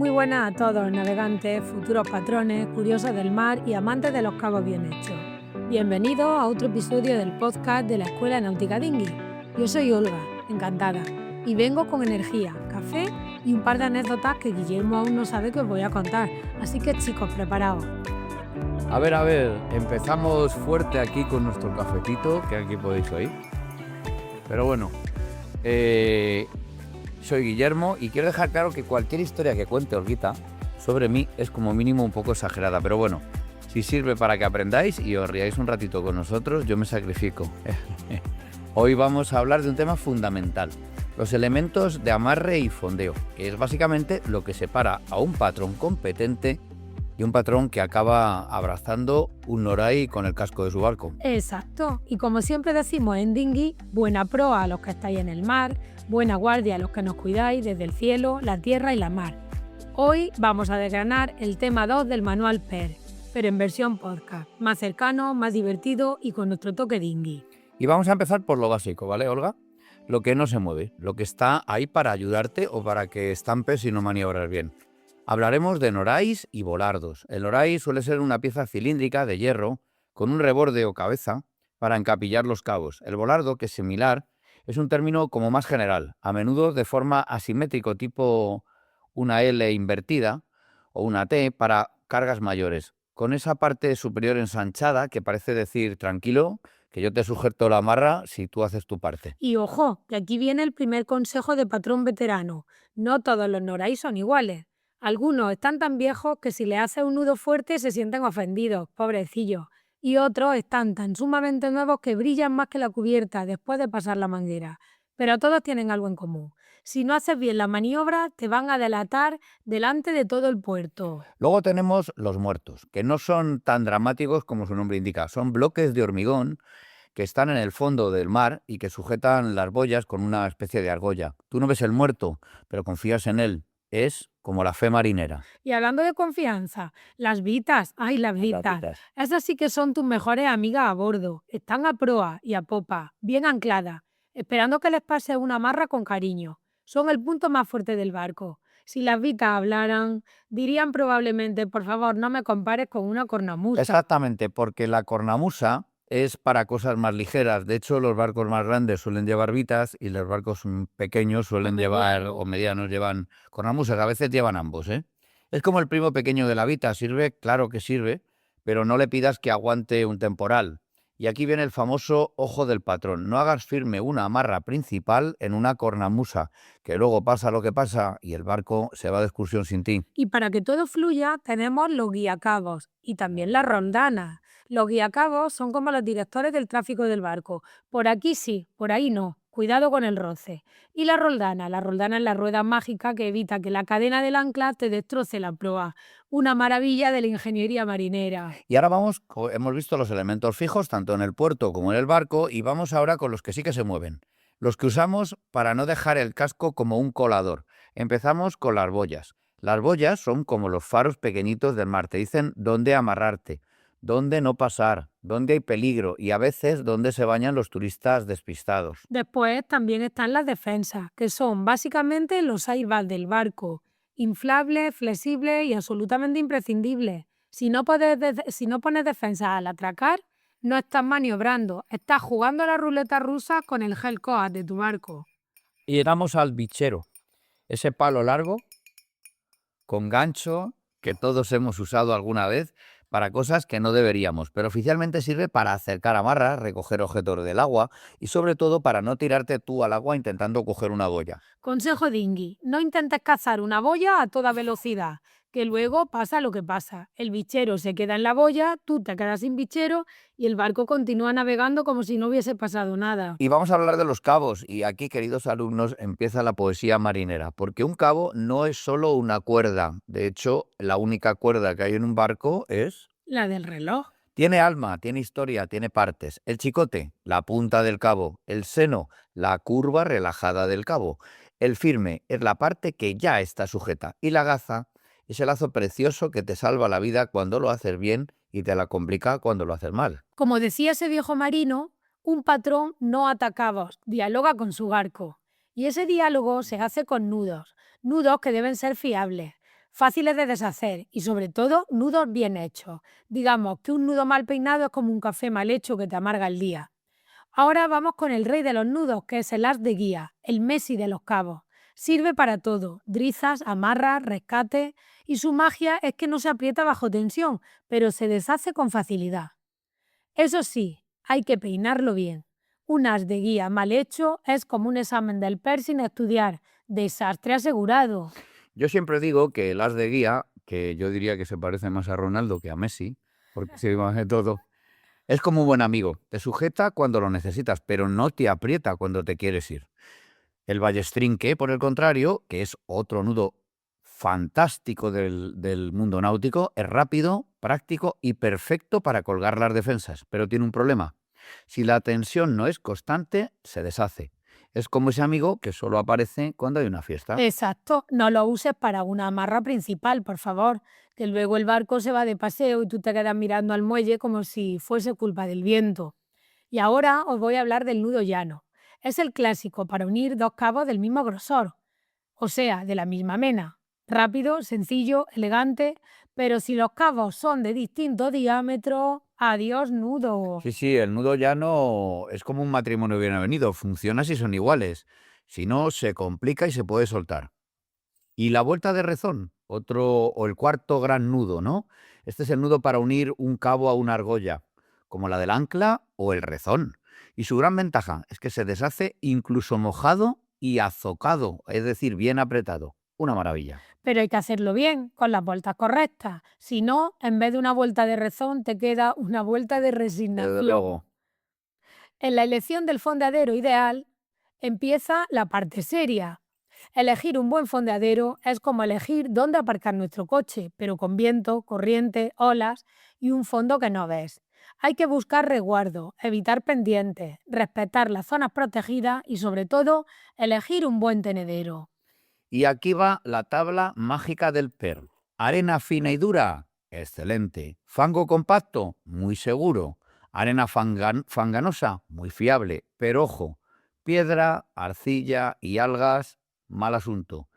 Muy buenas a todos, navegantes, futuros patrones, curiosos del mar y amantes de los cabos bien hechos. Bienvenidos a otro episodio del podcast de la Escuela Náutica Dinghy. Yo soy Olga, encantada, y vengo con energía, café y un par de anécdotas que Guillermo aún no sabe que os voy a contar. Así que chicos, preparaos. A ver, empezamos fuerte aquí con nuestro cafetito, que aquí podéis oír. Pero bueno, soy Guillermo y quiero dejar claro que cualquier historia que cuente Olguita sobre mí es como mínimo un poco exagerada. Pero bueno, si sirve para que aprendáis y os riáis un ratito con nosotros, yo me sacrifico. Hoy vamos a hablar de un tema fundamental, los elementos de amarre y fondeo, que es básicamente lo que separa a un patrón competente y un patrón que acaba abrazando un noray con el casco de su barco. Exacto, y como siempre decimos en Dinghy, buena proa a los que estáis en el mar, buena guardia a los que nos cuidáis desde el cielo, la tierra y la mar. Hoy vamos a desgranar el tema 2 del manual PER, pero en versión podcast, más cercano, más divertido y con nuestro toque Dinghy. Y vamos a empezar por lo básico, ¿vale, Olga? Lo que no se mueve, lo que está ahí para ayudarte o para que estampes y no maniobras bien. Hablaremos de noráis y volardos. El noray suele ser una pieza cilíndrica de hierro con un reborde o cabeza para encapillar los cabos. El volardo, que es similar, es un término como más general, a menudo de forma asimétrico, tipo una L invertida o una T para cargas mayores, con esa parte superior ensanchada que parece decir tranquilo, que yo te sujeto la amarra si tú haces tu parte. Y ojo, que aquí viene el primer consejo de patrón veterano. No todos los noráis son iguales. Algunos están tan viejos que si le haces un nudo fuerte se sienten ofendidos, pobrecillos. Y otros están tan sumamente nuevos que brillan más que la cubierta después de pasar la manguera. Pero todos tienen algo en común. Si no haces bien la maniobra, te van a delatar delante de todo el puerto. Luego tenemos los muertos, que no son tan dramáticos como su nombre indica. Son bloques de hormigón que están en el fondo del mar y que sujetan las boyas con una especie de argolla. Tú no ves el muerto, pero confías en él. Es como la fe marinera. Y hablando de confianza, las vitas, ay, las vitas, esas sí que son tus mejores amigas a bordo. Están a proa y a popa, bien ancladas, esperando que les pase una amarra con cariño. Son el punto más fuerte del barco. Si las vitas hablaran, dirían probablemente, por favor, no me compares con una cornamusa. Exactamente, porque la cornamusa es para cosas más ligeras. De hecho, los barcos más grandes suelen llevar vitas y los barcos pequeños suelen llevar, o medianos llevan cornamusas. A veces llevan ambos, ¿eh? Es como el primo pequeño de la vita. ¿Sirve? Claro que sirve, pero no le pidas que aguante un temporal. Y aquí viene el famoso ojo del patrón. No hagas firme una amarra principal en una cornamusa, que luego pasa lo que pasa y el barco se va de excursión sin ti. Y para que todo fluya, tenemos los guiacabos y también las rondanas. Los guiacabos son como los directores del tráfico del barco. Por aquí sí, por ahí no. Cuidado con el roce. Y la roldana es la rueda mágica que evita que la cadena del ancla te destroce la proa. Una maravilla de la ingeniería marinera. Y ahora hemos visto los elementos fijos, tanto en el puerto como en el barco, y vamos ahora con los que sí que se mueven. Los que usamos para no dejar el casco como un colador. Empezamos con las boyas. Las boyas son como los faros pequeñitos del mar, te dicen dónde amarrarte, dónde no pasar, dónde hay peligro y a veces dónde se bañan los turistas despistados. Después también están las defensas, que son básicamente los airbags del barco, inflables, flexibles y absolutamente imprescindibles. Si no pones defensas al atracar, no estás maniobrando, estás jugando a la ruleta rusa con el Hellcoat de tu barco. Y llegamos al bichero, ese palo largo con gancho que todos hemos usado alguna vez para cosas que no deberíamos, pero oficialmente sirve para acercar amarras, recoger objetos del agua y sobre todo para no tirarte tú al agua intentando coger una boya. Consejo Dinghy, no intentes cazar una boya a toda velocidad, que luego pasa lo que pasa. El bichero se queda en la boya, tú te quedas sin bichero y el barco continúa navegando como si no hubiese pasado nada. Y vamos a hablar de los cabos, y aquí, queridos alumnos, empieza la poesía marinera, porque un cabo no es solo una cuerda. De hecho, la única cuerda que hay en un barco es... La del reloj. Tiene alma, tiene historia, tiene partes. El chicote, la punta del cabo. El seno, la curva relajada del cabo. El firme es la parte que ya está sujeta. Y la gaza es el lazo precioso que te salva la vida cuando lo haces bien y te la complica cuando lo haces mal. Como decía ese viejo marino, un patrón no ataca cabos, dialoga con su barco. Y ese diálogo se hace con nudos, nudos que deben ser fiables. fáciles de deshacer y sobre todo nudos bien hechos. Digamos que un nudo mal peinado es como un café mal hecho que te amarga el día. Ahora vamos con el rey de los nudos, que es el as de guía, el Messi de los cabos. Sirve para todo, drizas, amarras, rescate, y su magia es que no se aprieta bajo tensión, pero se deshace con facilidad. Eso sí, hay que peinarlo bien. Un as de guía mal hecho es como un examen del PER sin estudiar. Desastre asegurado. Yo siempre digo que el as de guía, que yo diría que se parece más a Ronaldo que a Messi, porque se de todo, es como un buen amigo. Te sujeta cuando lo necesitas, pero no te aprieta cuando te quieres ir. El ballestrinque, por el contrario, que es otro nudo fantástico del mundo náutico, es rápido, práctico y perfecto para colgar las defensas, pero tiene un problema. Si la tensión no es constante, se deshace. Es como ese amigo que solo aparece cuando hay una fiesta. Exacto, no lo uses para una amarra principal, por favor, que luego el barco se va de paseo y tú te quedas mirando al muelle como si fuese culpa del viento. Y ahora os voy a hablar del nudo llano. Es el clásico para unir dos cabos del mismo grosor, o sea, de la misma mena. Rápido, sencillo, elegante, pero si los cabos son de distinto diámetro, adiós nudo. Sí, el nudo llano es como un matrimonio bien avenido, funciona si son iguales. Si no, se complica y se puede soltar. Y la vuelta de rezón, otro o el cuarto gran nudo, ¿no? Este es el nudo para unir un cabo a una argolla, como la del ancla o el rezón. Y su gran ventaja es que se deshace incluso mojado y azocado, es decir, bien apretado. Una maravilla. Pero hay que hacerlo bien, con las vueltas correctas. Si no, en vez de una vuelta de rezón, te queda una vuelta de Desde resignación. luego. En la elección del fondeadero ideal empieza la parte seria. Elegir un buen fondeadero es como elegir dónde aparcar nuestro coche, pero con viento, corriente, olas y un fondo que no ves. Hay que buscar resguardo, evitar pendientes, respetar las zonas protegidas y sobre todo elegir un buen tenedero. Y aquí va la tabla mágica del PER. Arena fina y dura, excelente. Fango compacto, muy seguro. Arena fanganosa, muy fiable. Pero ojo, piedra, arcilla y algas, mal asunto.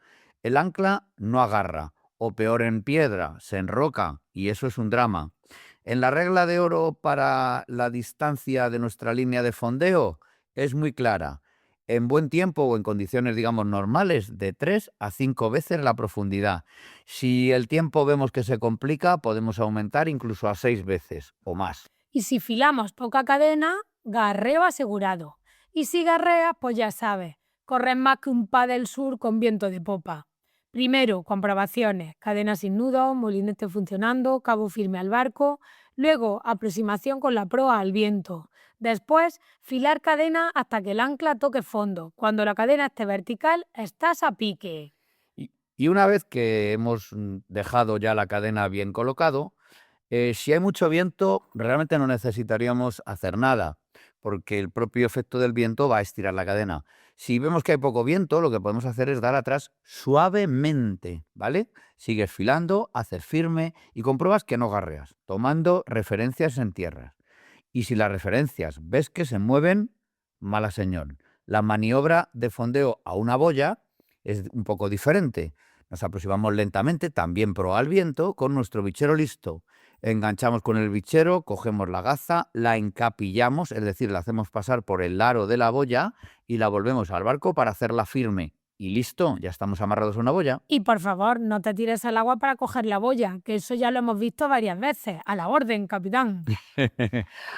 El ancla no agarra, o peor en piedra, se enroca, y eso es un drama. En la regla de oro para la distancia de nuestra línea de fondeo es muy clara. En buen tiempo o en condiciones, digamos, normales, de 3 a 5 veces la profundidad. Si el tiempo vemos que se complica, podemos aumentar incluso a 6 veces o más. Y si filamos poca cadena, garreo asegurado. Y si garreas, pues ya sabes, corres más que un del sur con viento de popa. Primero, comprobaciones, cadena sin nudo, molinete funcionando, cabo firme al barco. Luego, aproximación con la proa al viento. Después, filar cadena hasta que el ancla toque fondo. Cuando la cadena esté vertical, estás a pique. Y una vez que hemos dejado ya la cadena bien colocado, si hay mucho viento, realmente no necesitaríamos hacer nada, porque el propio efecto del viento va a estirar la cadena. Si vemos que hay poco viento, lo que podemos hacer es dar atrás suavemente, ¿vale? Sigues filando, haces firme y compruebas que no garreas, tomando referencias en tierra. Y si las referencias ves que se mueven, mala señal. La maniobra de fondeo a una boya es un poco diferente. Nos aproximamos lentamente, también proa al viento, con nuestro bichero listo. Enganchamos con el bichero, cogemos la gaza, la encapillamos, es decir, la hacemos pasar por el aro de la boya y la volvemos al barco para hacerla firme. Y listo, ya estamos amarrados a una boya. Y por favor, no te tires al agua para coger la boya, que eso ya lo hemos visto varias veces. A la orden, capitán.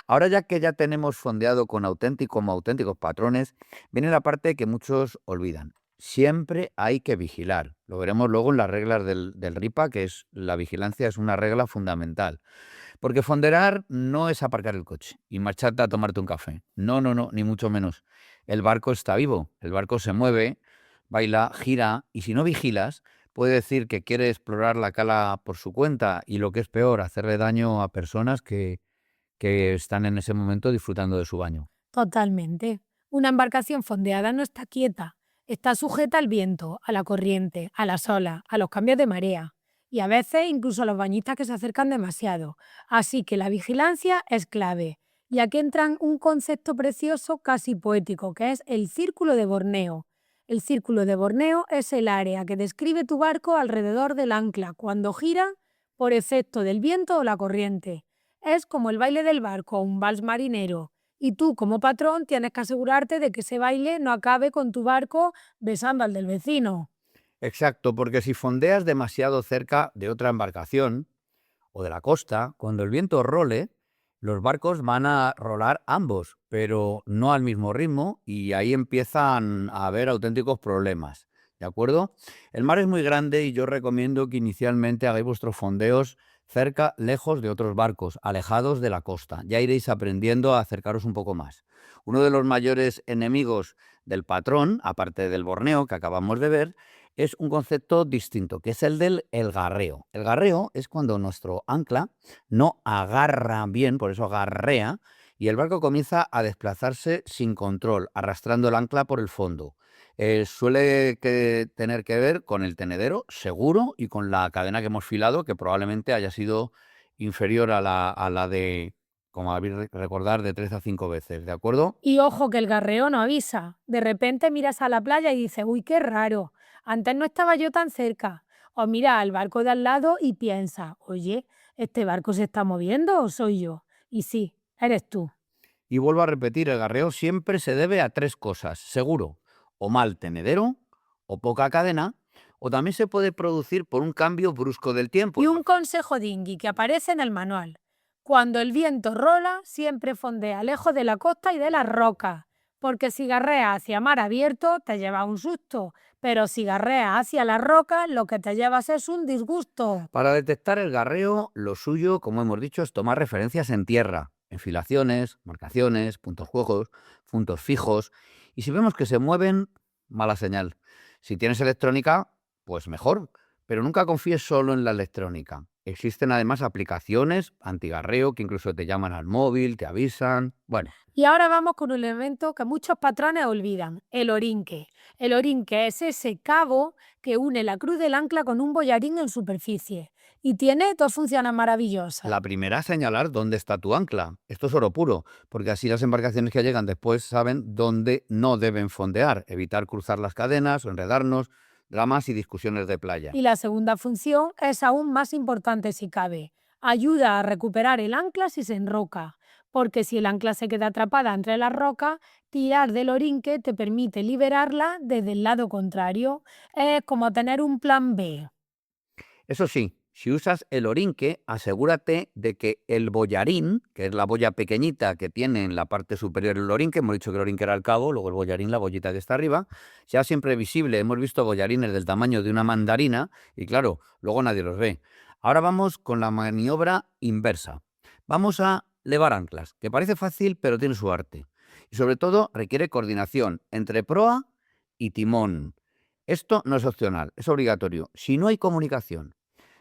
Ahora ya que ya tenemos fondeado con auténticos patrones, viene la parte que muchos olvidan. Siempre hay que vigilar. Lo veremos luego en las reglas del RIPA, que es la vigilancia es una regla fundamental. Porque fondear no es aparcar el coche y marcharte a tomarte un café. No, ni mucho menos. El barco está vivo, el barco se mueve, baila, gira, y si no vigilas, puede decir que quiere explorar la cala por su cuenta y, lo que es peor, hacerle daño a personas que están en ese momento disfrutando de su baño. Totalmente. Una embarcación fondeada no está quieta. Está sujeta al viento, a la corriente, a las olas, a los cambios de marea y a veces incluso a los bañistas que se acercan demasiado. Así que la vigilancia es clave. Y aquí entra un concepto precioso, casi poético, que es el círculo de Borneo. El círculo de Borneo es el área que describe tu barco alrededor del ancla cuando gira por efecto del viento o la corriente. Es como el baile del barco, un vals marinero. Y tú, como patrón, tienes que asegurarte de que ese baile no acabe con tu barco besando al del vecino. Exacto, porque si fondeas demasiado cerca de otra embarcación o de la costa, cuando el viento role, los barcos van a rolar ambos, pero no al mismo ritmo y ahí empiezan a haber auténticos problemas. ¿De acuerdo? El mar es muy grande y yo recomiendo que inicialmente hagáis vuestros fondeos cerca, lejos de otros barcos, alejados de la costa. Ya iréis aprendiendo a acercaros un poco más. Uno de los mayores enemigos del patrón, aparte del borneo que acabamos de ver, es un concepto distinto, que es el del garreo. El garreo es cuando nuestro ancla no agarra bien, por eso garrea, y el barco comienza a desplazarse sin control, arrastrando el ancla por el fondo. Suele tener que ver con el tenedero, seguro, y con la cadena que hemos filado, que probablemente haya sido inferior a la de, como habéis recordar, de 3 a 5 veces, ¿de acuerdo? Y ojo que el garreo no avisa. De repente miras a la playa y dices, uy, qué raro, antes no estaba yo tan cerca. O mira al barco de al lado y piensa, oye, ¿este barco se está moviendo o soy yo? Y sí, eres tú. Y vuelvo a repetir, el garreo siempre se debe a 3 cosas, seguro, o mal tenedero, o poca cadena, o también se puede producir por un cambio brusco del tiempo. Y un consejo dinghy que aparece en el manual. Cuando el viento rola, siempre fondea lejos de la costa y de las rocas, porque si garreas hacia mar abierto te lleva un susto, pero si garreas hacia las rocas lo que te llevas es un disgusto. Para detectar el garreo, lo suyo, como hemos dicho, es tomar referencias en tierra, enfilaciones, marcaciones, puntos juegos, puntos fijos, y si vemos que se mueven, mala señal. Si tienes electrónica, pues mejor, pero nunca confíes solo en la electrónica. Existen además aplicaciones antigarreo que incluso te llaman al móvil, te avisan. Bueno, Y ahora vamos con un elemento que muchos patrones olvidan, el orinque. El orinque es ese cabo que une la cruz del ancla con un bollarín en superficie y tiene dos funciones maravillosas. la primera es señalar dónde está tu ancla. Esto es oro puro, porque así las embarcaciones que llegan después saben dónde no deben fondear, evitar cruzar las cadenas o enredarnos, dramas y discusiones de playa. Y la segunda función es aún más importante si cabe. Ayuda a recuperar el ancla si se enroca, porque si el ancla se queda atrapada entre las rocas, tirar del orinque te permite liberarla desde el lado contrario. Es como tener un plan B. Eso sí, si usas el orinque, asegúrate de que el bollarín, que es la boya pequeñita que tiene en la parte superior el orinque, hemos dicho que el orinque era el cabo, luego el bollarín, la bollita que está arriba, sea siempre visible. Hemos visto bollarines del tamaño de una mandarina y claro, luego nadie los ve. Ahora vamos con la maniobra inversa. Vamos a levar anclas, que parece fácil, pero tiene su arte. Y sobre todo requiere coordinación entre proa y timón. Esto no es opcional, es obligatorio. Si no hay comunicación,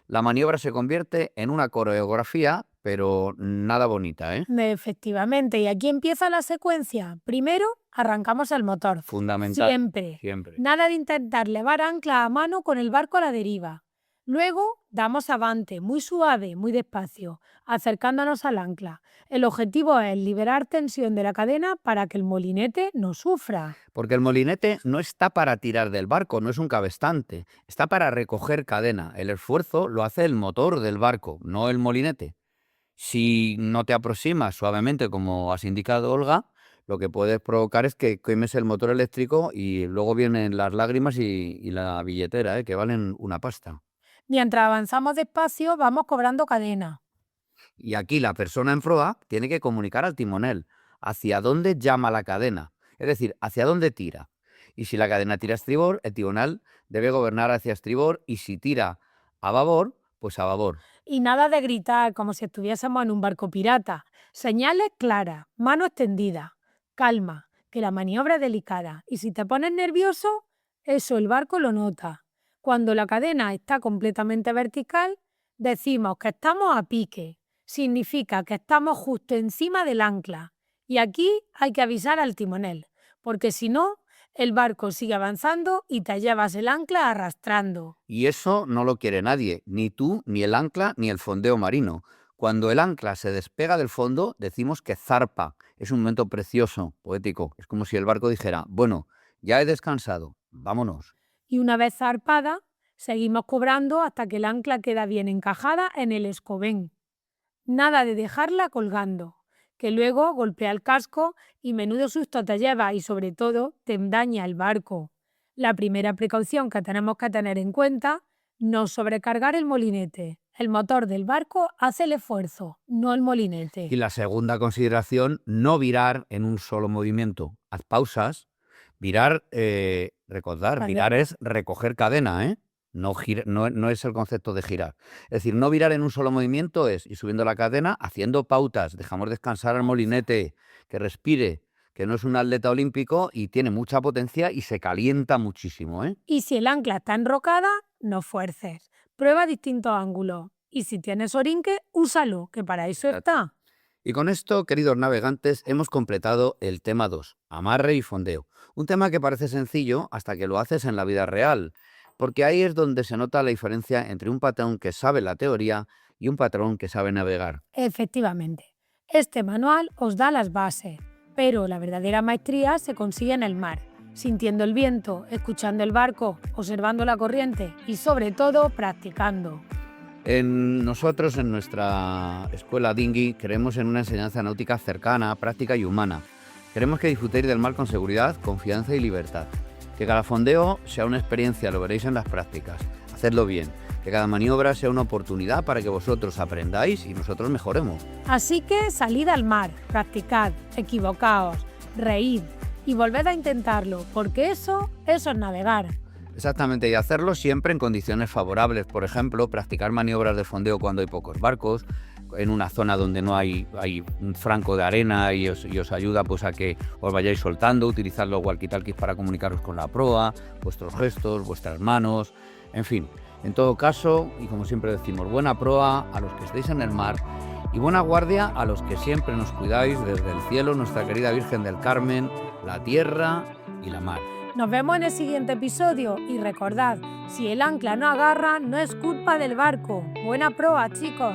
la maniobra se convierte en una coreografía, pero nada bonita, ¿eh? Efectivamente, y aquí empieza la secuencia. Primero, arrancamos el motor. Fundamental. Siempre. Siempre. Nada de intentar levar ancla a mano con el barco a la deriva. Luego, damos avante, muy suave, muy despacio, acercándonos al ancla. El objetivo es liberar tensión de la cadena para que el molinete no sufra. Porque el molinete no está para tirar del barco, no es un cabestante, está para recoger cadena. El esfuerzo lo hace el motor del barco, no el molinete. Si no te aproximas suavemente, como has indicado, Olga, lo que puedes provocar es que quemes el motor eléctrico y luego vienen las lágrimas y la billetera, que valen una pasta. Mientras avanzamos despacio, vamos cobrando cadena. Y aquí la persona en proa tiene que comunicar al timonel hacia dónde llama la cadena, es decir, hacia dónde tira. Y si la cadena tira a estribor, el timonel debe gobernar hacia estribor y si tira a babor, pues a babor. Y nada de gritar como si estuviésemos en un barco pirata. Señales claras, mano extendida. Calma, que la maniobra es delicada. Y si te pones nervioso, eso el barco lo nota. Cuando la cadena está completamente vertical, decimos que estamos a pique. Significa que estamos justo encima del ancla. Y aquí hay que avisar al timonel, porque si no, el barco sigue avanzando y te llevas el ancla arrastrando. Y eso no lo quiere nadie, ni tú, ni el ancla, ni el fondeo marino. Cuando el ancla se despega del fondo, decimos que zarpa. Es un momento precioso, poético. Es como si el barco dijera, bueno, ya he descansado, vámonos. Y una vez zarpada, seguimos cobrando hasta que el ancla queda bien encajada en el escobén. Nada de dejarla colgando, que luego golpea el casco y menudo susto te lleva y sobre todo te daña el barco. La primera precaución que tenemos que tener en cuenta, no sobrecargar el molinete. El motor del barco hace el esfuerzo, no el molinete. Y la segunda consideración, no virar en un solo movimiento. Haz pausas. Virar, recordar, Vale. virar es recoger cadena, ¿eh? No es el concepto de girar. Es decir, no virar en un solo movimiento es ir subiendo la cadena, haciendo pautas, dejamos descansar al molinete, que respire, que no es un atleta olímpico y tiene mucha potencia y se calienta muchísimo, ¿eh? Y si el ancla está enrocada, no fuerces. Prueba distintos ángulos. Y si tienes orinque, úsalo, que para eso está. Y con esto, queridos navegantes, hemos completado el tema 2, amarre y fondeo. Un tema que parece sencillo hasta que lo haces en la vida real, porque ahí es donde se nota la diferencia entre un patrón que sabe la teoría y un patrón que sabe navegar. Efectivamente, este manual os da las bases, pero la verdadera maestría se consigue en el mar, sintiendo el viento, escuchando el barco, observando la corriente y sobre todo practicando. Nosotros, en nuestra escuela Dinghy, creemos en una enseñanza náutica cercana, práctica y humana. Queremos que disfrutéis del mar con seguridad, confianza y libertad. Que cada fondeo sea una experiencia, lo veréis en las prácticas. Hacedlo bien. Que cada maniobra sea una oportunidad para que vosotros aprendáis y nosotros mejoremos. Así que salid al mar, practicad, equivocaos, reíd y volved a intentarlo, porque eso es navegar. Exactamente, y hacerlo siempre en condiciones favorables. Por ejemplo, practicar maniobras de fondeo cuando hay pocos barcos, en una zona donde no hay un franco de arena y os ayuda pues, a que os vayáis soltando, utilizar los walkie-talkies para comunicaros con la proa, vuestros gestos, vuestras manos, en fin. En todo caso, y como siempre decimos, buena proa a los que estéis en el mar y buena guardia a los que siempre nos cuidáis desde el cielo, nuestra querida Virgen del Carmen, la tierra y la mar. Nos vemos en el siguiente episodio y recordad, si el ancla no agarra, no es culpa del barco. Buena proa, chicos.